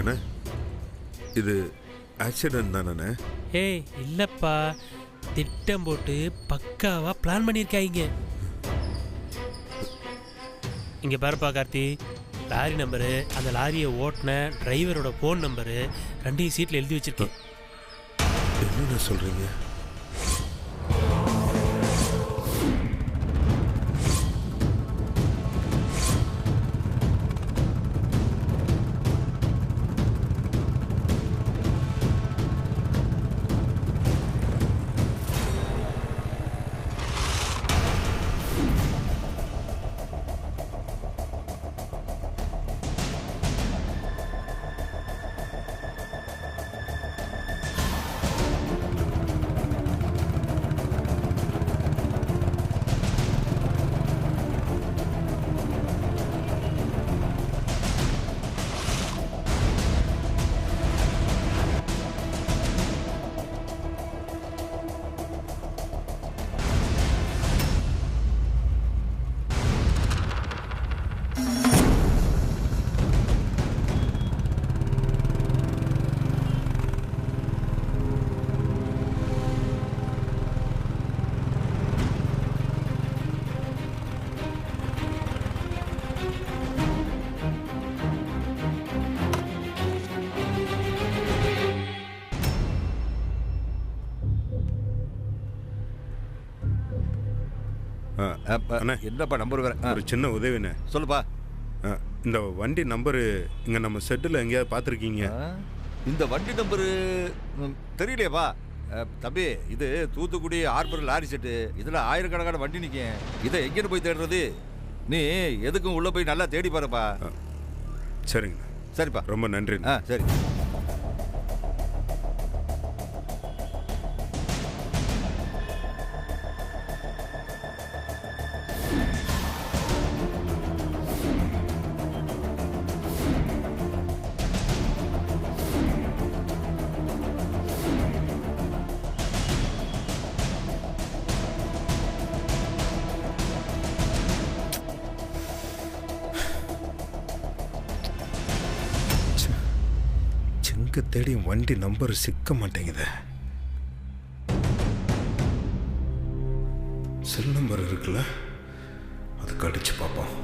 அண்ணே இது ஆக்சிடென்ட் தானே? ஏய் இல்லைப்பா, திட்டம் போட்டு பக்காவாக பிளான் பண்ணியிருக்காங்க. இங்கே பாருப்பா கார்த்தி, லாரி நம்பரு, அந்த லாரியை ஓட்டின டிரைவரோட ஃபோன் நம்பரு ரெண்டையும் சீட்டில் எழுதி வச்சிருக்கேன். என்னென்ன சொல்கிறீங்க? என்னப்பா நம்பர் வேற? ஒரு சின்ன உதவிண்ணே. சொல்லுப்பா. இந்த வண்டி நம்பரு இங்கே நம்ம செட்டில் எங்கேயாவது பார்த்துருக்கீங்க? இந்த வண்டி நம்பரு தெரியலையப்பா. தம்பி, இது தூத்துக்குடி ஹார்பர் லாரி செட்டு. இதில் ஆயிரக்கணக்கான வண்டி நிற்கும். இதை எங்கேன்னு போய் தேடுறது? நீ எதுக்கும் உள்ளே போய் நல்லா தேடி பாருப்பா. சரிங்க. சரிப்பா, ரொம்ப நன்றி. சரி. தேடி வண்டி நம்பர் சிக்க மாட்டேங்குது. செல் நம்பர் இருக்குல்ல, அதுக்கு அடிச்சு பார்ப்போம்.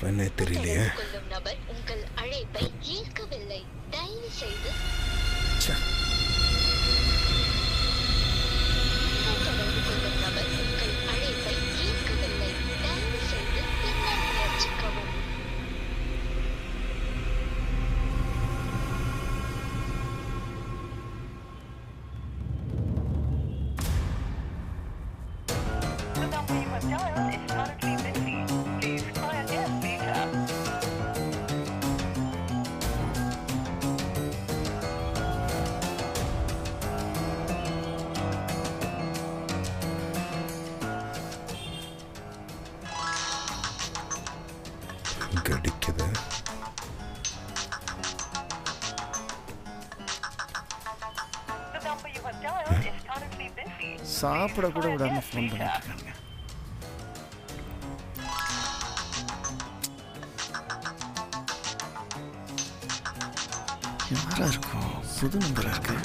எவனே தெரியலையே. நபர் உங்கள் அழைப்பை ஏற்கவில்லை. தயவு செய்து தொடர்பு கொள்ளும் நபர் உங்கள் அழைப்பை ஏற்கவில்லை. தயவு செய்து பின்னர் முயற்சிக்கவும். அடிக்குது. சாப்பிட கூட விடாம ஃபோன் பண்ணிட்டு யாரா இருக்கும்? புது நம்பரா இருக்கு.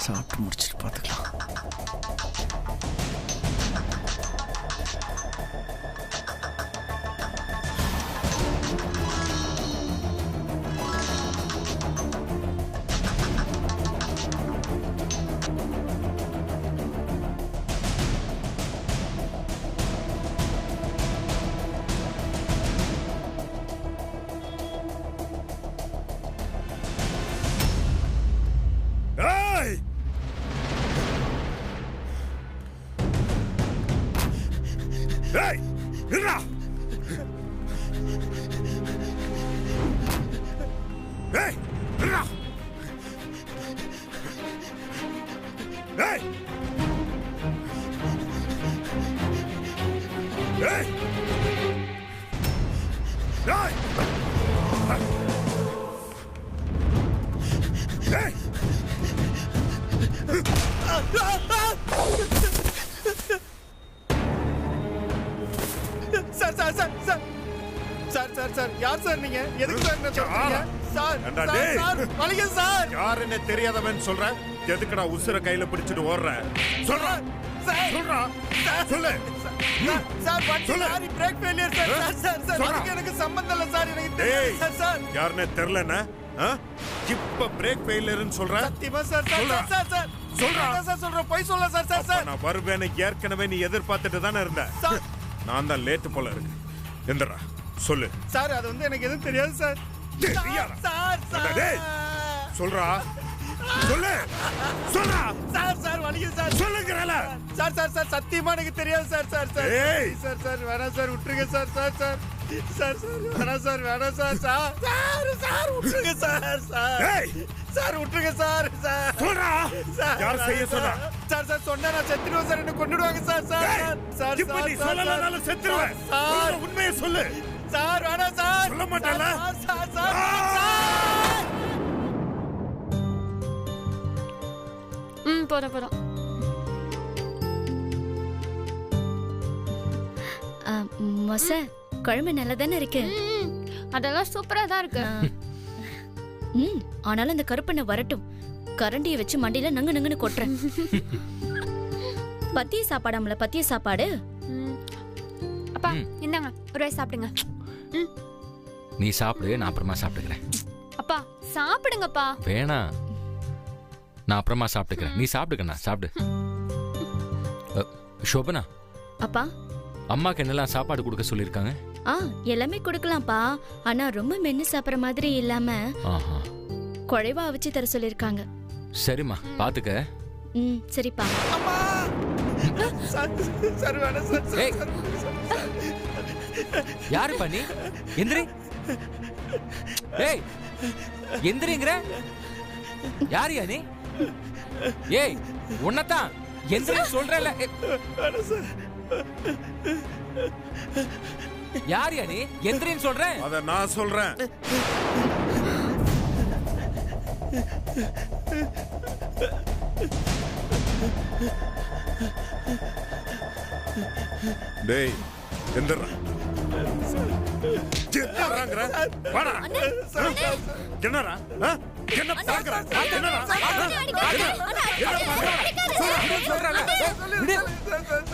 சாப்பிட்டு முடிச்சுட்டு பார்த்துக்கலாம். Hey! Get out! Hey! Get out! Hey! ஏய் ஏய் ஏய் sir sir sir sir sir sir sir யார் சார் நீங்க எதுக்கு சார் என்ன சொல்றீங்க சார் ஏண்டா சார் டேய்? சார் வலிங்க சார் யாருன்னு தெரியாதவன் சொல்ற எதுக்குடா உசுர கையில பிடிச்சிட்டு ஓடுற சொல்றா சார் சொல்றா சார் சொல்லு சார், சார் வண்டி சொல்லு. லாரி பிரேக் ஃபெயிலியர் சார் ஆ? சார் சார் சார் சொல்றா. அதுக்கு எனக்கு சம்பந்தம் இல்ல சார் எனக்கு டேய் தெரியாது சார் சார் யாருன்னு தெரியலன்னா இப்ப பிரேக் ஃபெயிலியர்னு சொல்ற சத்தியமா சார் சார் சொல்றா. சார் சார் சொல்றா. சார் சொல்றேன் போய் சொல்ல சார் சார் அப்ப சார் நான் வருவேன்னு ஏற்கனவே நீ எதிர்பார்த்துட்டு தானே இருந்த சார் நான் தான் லேட்டு போல இருக்கு எந்திரா சொல்லு சார் அது வந்து எனக்கு எதுவும் தெரியாது சார் தெரியாதா? சார் சார் டேய். சொல்றா சொல்லு சொல்றா சார் சார் வலிங்க சார் சொல்லுங்கறல சார் சார் சார் சத்தியமா எனக்கு தெரியாது சார் சார் சார் ஏய். சார் சார் வேணாம் சார் விட்டுருங்க sir sir sir sir sir வேணாம் சார் வேணாம் சார் சார் சார் சார் விட்டுருங்க சார் சார் ஏய். சார் விட்டுருங்க சார் சார் சொல்றா சார் யார் செய்ய சொன்னா சார் சார் சொன்னா நான் செத்துடுவேன் சார் என்ன கொன்னுடுவாங்க சார் சார் ஏய், சார் சார் இப்ப நீ சார், சொல்லலனாலும் செத்துருவேன் சார் சொல்ற உண்மையை சொல்லு சார் வேணாம் சார் சொல்ல மாட்டேல்ல? சார் சார் சார் சார் போதும் மொச குழம்பு நல்லா தானே இருக்கு அதெல்லாம் சூப்பரா தான் இருக்கு. ஆனாலும் அந்த கருப்பண்ண வரட்டும் கரண்டியை வச்சு மண்டியில நங்கு நங்குன்னு கொட்டுறேன். பத்திய சாப்பாடாமல பத்திய சாப்பாடு. அப்பா இந்தாங்க ஒரு வாய் சாப்பிடுங்க. நீ சாப்பிடு, நான் அப்புறமா சாப்பிட்டுக்கிறேன். அப்பா சாப்பிடுங்கப்பா. வேணாம், நான் அப்புறமா சாப்பிட்டுக்கிறேன். நீ சாப்பிட்டுக்கண்ணா, சாப்பிடு. சோபனா, அப்பா அம்மாக்கு என்னெல்லாம் சாப்பாடு கொடுக்க சொல்லியிருக்காங்க? எல்லாமே கொடுக்கலாம்ப்பா, ஆனா ரொம்ப மென்னு சாப்பிட்ற மாதிரி இல்லாம குழைவா அவிச்சு தர சொல்லிருக்காங்க. சரிம்மா, பாத்துக்க. சரிப்பா. யாரு பண்ணி எந்திரி? ஏய் எந்திரிங்கிற யாரியா நீ? ஏய் உன்னதான் எந்திரி சொல்றல. யாரியா நீ? எந்திரின்னு சொல்றேன். அத நான் சொல்றேன். டேய் எந்திரா. எந்திராங்கற வாடா. என்னடா? என்ன பாக்குற? என்னடா?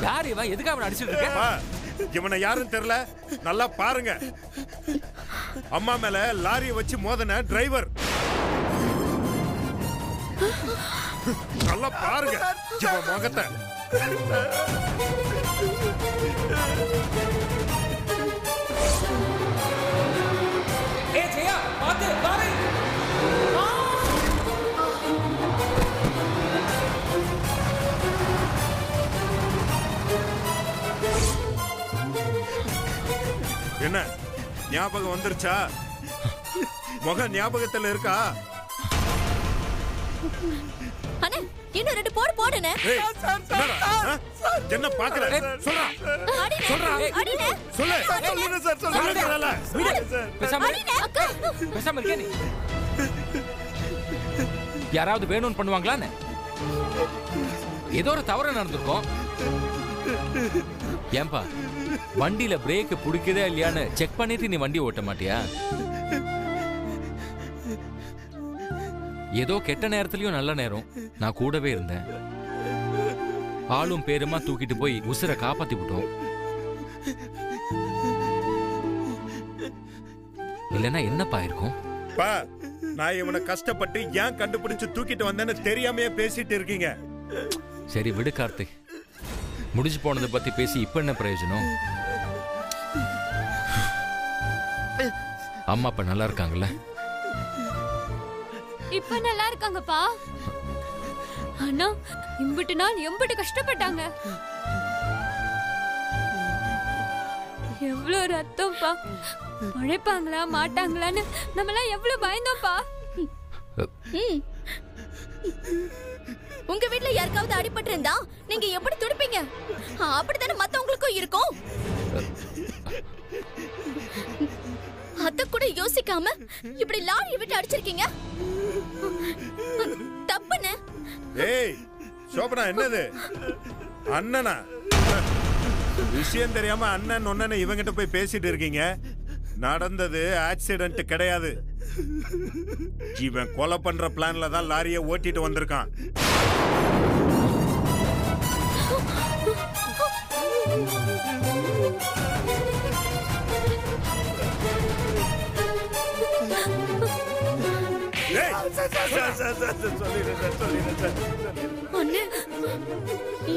யார் இவன்? எதுக்கு அவனை அடிச்சிட்டு இருக்க? இவனை யாரும் தெரியல, நல்லா பாருங்க. அம்மா மேல லாரியை வச்சு மோதன டிரைவர். நல்லா பாருங்க இவன் முகத்தை. என்ன ஞாபகம் வந்துருச்சா? முக ஞாபகத்துல இருக்கா? அண்ணே இன்னும் ரெண்டு போடு போடுனே. என்ன பாக்குற? சொல்றா சொல்றா சொல்லு. சொல்லுங்க சார் சொல்லுங்க. பேசாம இருக்கே நீ. யாராவது வேணும்னு பண்ணுவாங்களான்னு? ஏதோ ஒரு தவறு நடந்திருக்கும். ஏன்பா வண்டியில பிரேக் பிடிக்குதா இல்லையான்னு செக் பண்ணிட்டு நீ வண்டி ஓட்ட மாட்டியா? ஏதோ கெட்ட நேரத்திலயும் நல்ல நேரம் நான் கூடவே இருந்தேன். ஆளும் பேருமா தூக்கிட்டு போய் உசுரை காப்பாத்தி விட்டோம். இல்லைன்னா என்னப்பா இருக்கும்? நான் இவனை கஷ்டப்பட்டு ஏன் கண்டுபிடிச்சு தூக்கிட்டு வந்தேன்னு தெரியாமையே பேசிட்டு இருக்கீங்க. சரி விடு கார்த்திக், முடிஞ்சு போனதை பத்தி பேசி இப்ப என்ன பிரயோஜனம்? அம்மா அப்பா நல்லா இருக்காங்கல்ல? இப்ப நல்லா இருக்காங்கப்பா. ஆனா இம்புட்டு நாள் எம்புட்டு கஷ்டப்பட்டாங்க. எவ்வளவு ரத்தம்ப்பா. உழைப்பாங்களா மாட்டாங்களான்னு நம்மளாம் எவ்வளவு பயந்தோம்ப்பா. உங்க வீட்ல யாருக்காவது அடிபட்டு இருந்தா நீங்க எப்படி துடிப்பீங்க? அப்படித்தானே மத்தவங்களுக்கும் இருக்கும். அத கூட யோசிக்காம இப்படி லாரியை விட்டு அடிச்சிருக்கீங்க. தப்புன்னு. ஏய் சோபனா, என்னது அண்ணனா? விஷயம் தெரியாம அண்ணன் ஒன்னு இவங்கிட்ட போய் பேசிட்டு இருக்கீங்க. நடந்தது ஆக்சிடென்ட் கிடையாது. இவன் கொலை பண்ற பிளான்ல தான் லாரியை ஓட்டிட்டு வந்திருக்கான்.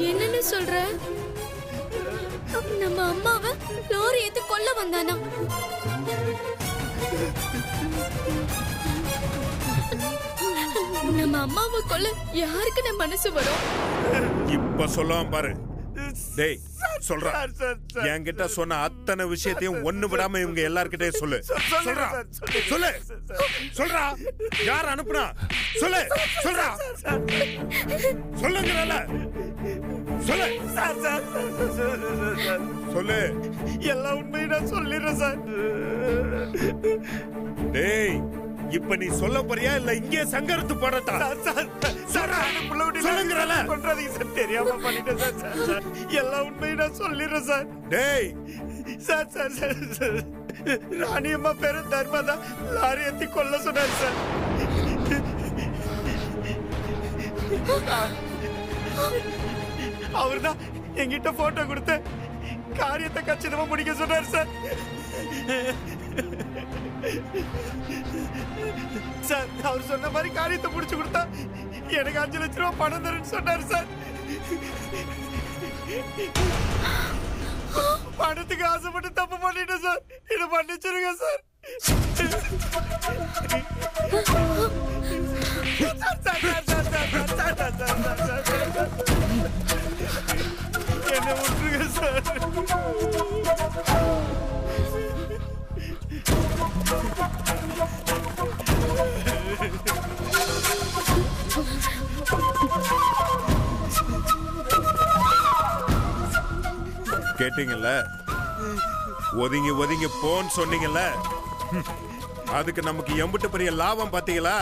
என்னன்னு சொல்ற? நம்ம அம்மாவை லாரி ஏத்தி கொல்ல வந்தானா? நம்ம அம்மாவை கொல்ல யாருக்கு மனசு வரும்? இப்ப சொல்லுவான் பாரு. டேய் சொல்றா, என்கிட்ட சொன்ன அத்தனை விஷயத்தையும் ஒண்ணு விடாம இவங்க எல்லார்கிட்டயும் சொல்லு. சொல்றா, சொல்லு, சொல்றா. யார் அனுப்புனா? சொல்லு, சொல்றா, சொல்லுங்கறல, சொல்லு, சொல்லு. எல்லாம் உண்மையை நான் சொல்லிடுறேன் சார். டேய், இப்ப நீ சொல்ல போறியா இல்ல இங்கே சங்கரத்து போடட்டா? சொல்லுங்கறல. பண்றதுக்கு சார் தெரியாம பண்ணிட்டேன் சார். எல்லாம் உண்மையை நான் சொல்லிடுறேன் சார். டேய் சார் சார் சார், ராணி அம்மா பேரு தர்மா தான் லாரி ஏத்தி கொல்ல சொன்னாரு சார். அவர்தான் என்கிட்ட போட்டோ கொடுத்து காரியத்தை கச்சிதமா முடிக்க சொன்னார் சார். சார் அவர் சொன்ன மாதிரி காரியத்தை முடிச்சு கொடுத்தா எனக்கு 5 லட்சம் ரூபாய் பணம் தருன்னு சொன்னார் சார். பணத்துக்கு ஆசைப்பட்டு தப்பு பண்ணிட்டேன் சார். இதை மன்னிச்சிருங்க சார். என்ன விட்டுருங்க சார். கேட்டீங்கல்ல, ஒதுங்கி ஒதுங்கி போன்னு சொன்னீங்கல்ல, அதுக்கு நமக்கு எம்பிட்டு பெரிய லாபம் பாத்தீங்களா?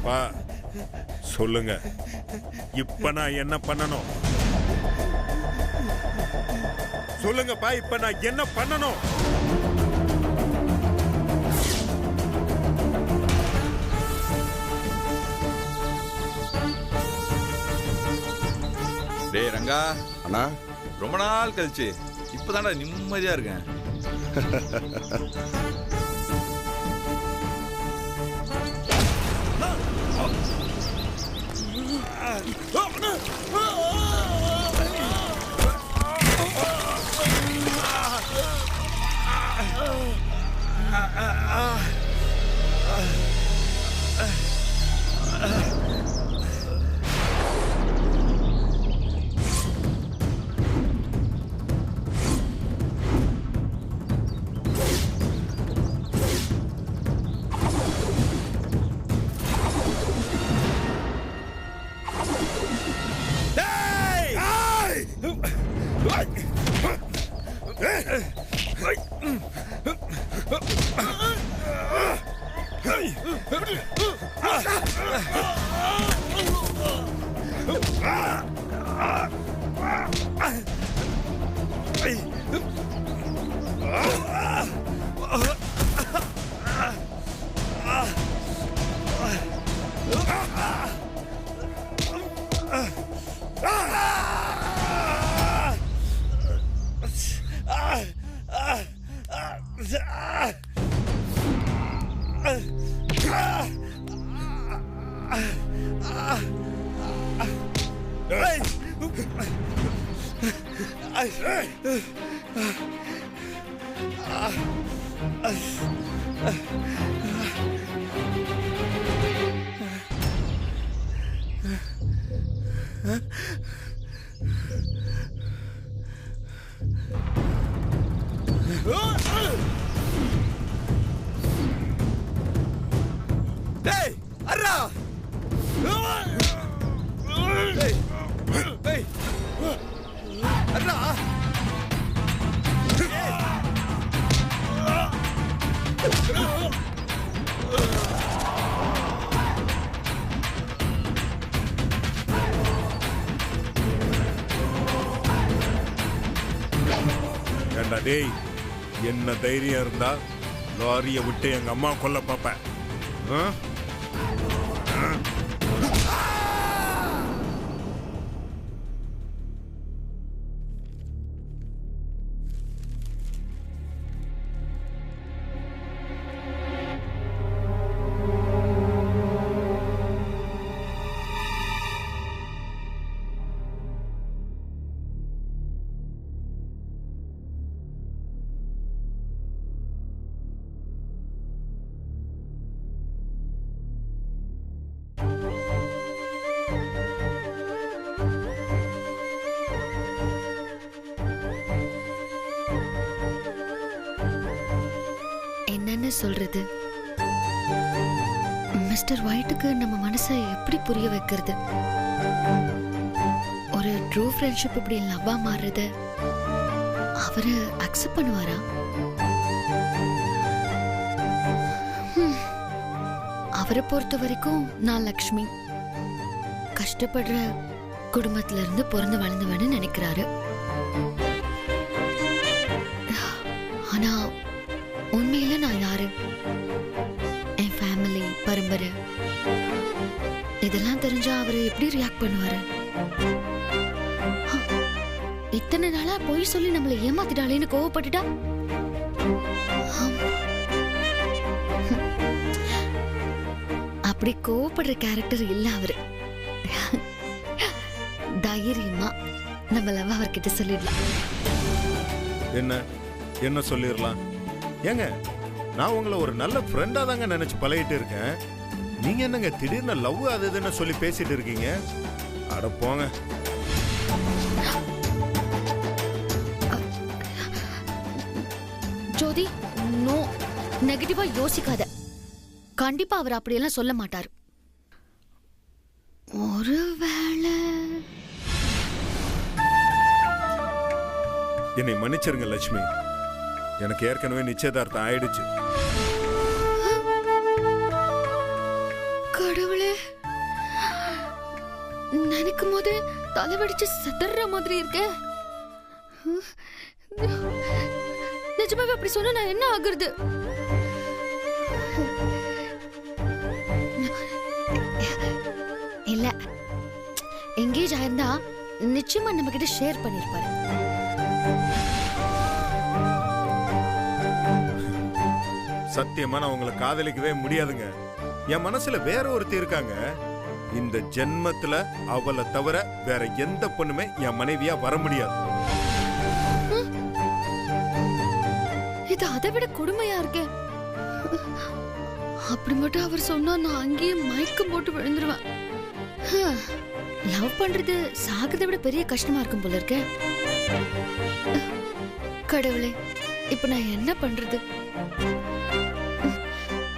பா சொல்லுங்க, இப்ப நான் என்ன பண்ணணும்? சொல்லுங்கப்பா, இப்ப நான் என்ன பண்ணணும்? டேய் ரங்கா அண்ணா, ரொம்ப நாள் கழிச்சு இப்பதான்டா நிம்மதியா இருக்கேன். டேய் அரா, ஏண்டா டேய், என்ன தைரியம் இருந்தா லாரியை விட்டு எங்க அம்மா கொல்ல பாப்பேன். என்னன்னு சொல்றது? மிஸ்டர் ஒயிட்டுக்கு நம்ம மனசை எப்படி புரிய வைக்கிறது? ஒரு ட்ரூ ஃப்ரெண்ட்ஷிப் இப்படி லவ்வா மாறுறது அவரு அக்செப்ட் பண்ணுவாரா? அவரை பொறுத்த வரைக்கும் நான் லக்ஷ்மி, கஷ்டப்படுற குடும்பத்துல இருந்து பிறந்து வளர்ந்தவன்னு நினைக்கிறாரு. ஆனா உண்மையில நான் யாரு? என் ஃபேமிலி, பரம்பரை இதெல்லாம் தெரிஞ்சா அவரு எப்படி ரியாக்ட் பண்ணுவாரு? இத்தனை நாளா பொய் சொல்லி நம்மளை ஏமாத்திட்டாளேன்னு கோவப்பட்டுட்டா? அப்படி கோவப்படுற கேரக்டர் இல்ல அவரு. தைரியமா நம்ம லவ் அவர்கிட்ட சொல்லிடலாம். என்ன சொல்லிடலாம்? ஏங்க, நான் உங்களை ஒரு நல்ல ஃப்ரெண்டா தாங்க நினைச்சு பழகிட்டு இருக்கேன். நீங்க என்னங்க திடீர்னு லவ் அது இதுன்னு சொல்லி பேசிட்டு இருக்கீங்க? அட போங்க. ஜோதி, நோ, நெகட்டிவா யோசிக்காத. கண்டிப்பா அவர் அப்படியெல்லாம் சொல்ல மாட்டாரு. ஒருவேளை என்னை மன்னிச்சிருங்க லட்சுமி, எனக்கு ஏற்கனவே நிச்சயதார்த்தம் ஆயிடுச்சு. கடவுளே, நினைக்கும் போது தலைவடிச்சு சதற மாதிரி இருக்க. நிஜமாவே அப்படி சொன்னா நான் என்ன ஆகுறது? இல்ல, எங்கேஜ் ஆயிருந்தா நிச்சயமா நம்ம கிட்ட ஷேர் பண்ணிருப்பாரு. சத்தியமா நான் உங்களை காதலிக்கவே முடியாதுங்க. என் மனசுல வேற ஒருத்தி இருக்காங்க. இந்த ஜென்மத்துல அவளை தவிர வேற எந்த பொண்ணுமே என் மனைவியா வர முடியாது. இது அதை விட கொடுமையா இருக்கே. அப்படி மட்டும் அவர் சொன்னா நான் அங்கேயே மயக்கம் போட்டு விழுந்துருவேன். லவ் பண்றது சாகதை விட பெரிய கஷ்டமா இருக்கும் போல இருக்க. கடவுளே, இப்ப நான் என்ன பண்றது?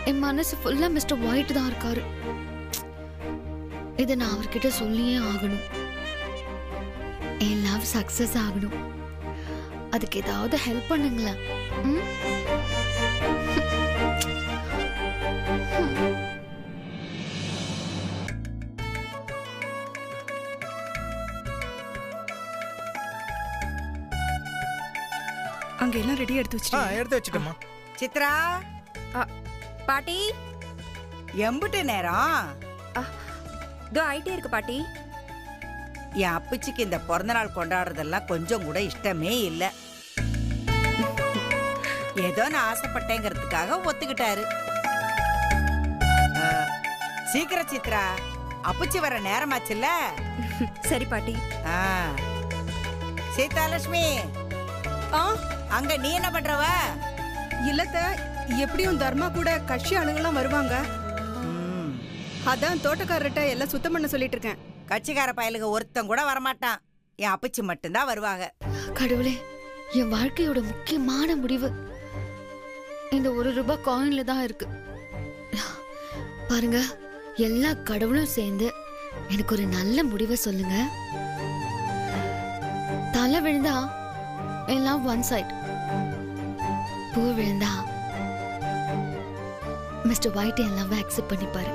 என் மனசு ஃபுல்லா மிஸ்டர் ஒயிட் தான் இருக்காரு. இதை நான் அவர்கிட்ட சொல்லியே ஆகணும். என் லவ் சக்சஸ் ஆகணும். அதுக்கு ஏதாவது ஹெல்ப் பண்ணுங்களேன். அங்க எல்லாம் ரெடி எடுத்து வச்சிட்டேன். எடுத்து வச்சிட்டேம்மா. சித்ரா, பாட்டி, எம்புட்டு நேரம் இதோ ஆயிட்டே இருக்கு பாட்டி. என் அப்பச்சிக்கு இந்த பிறந்த நாள் கொண்டாடுறதெல்லாம் கொஞ்சம் கூட இஷ்டமே இல்லை. ஏதோ நான் ஆசைப்பட்டேங்கிறதுக்காக ஒத்துக்கிட்டாரு. சீக்கிரம் சித்ரா, அப்பச்சி வர நேரமாச்சுல்ல. சரி பாட்டி. சீதாலட்சுமி, அங்க நீ என்ன பண்றவ? இல்லத்த, எப்படியும் தர்மா கூட கட்சி ஆளுங்கெல்லாம் வருவாங்க. அதான் தோட்டக்காரர்கிட்ட எல்லாம் சுத்தம் பண்ண சொல்லிட்டு இருக்கேன். கட்சிக்கார பயலுக்கு ஒருத்தன் கூட வரமாட்டான். என் அப்பச்சி மட்டும்தான் வருவாங்க. கடவுளே, என் வாழ்க்கையோட முக்கியமான முடிவு இந்த ₹1 காயின்ல தான் இருக்கு. பாருங்க, எல்லா கடவுளும் சேர்ந்து எனக்கு ஒரு நல்ல முடிவை சொல்லுங்க. தலை விழுந்தா எல்லாம் ஒன் சைட், பூ விழுந்தா மிஸ்டர் ஒயிட் என் லவ் அக்செப்ட் பண்ணிப்பாரு.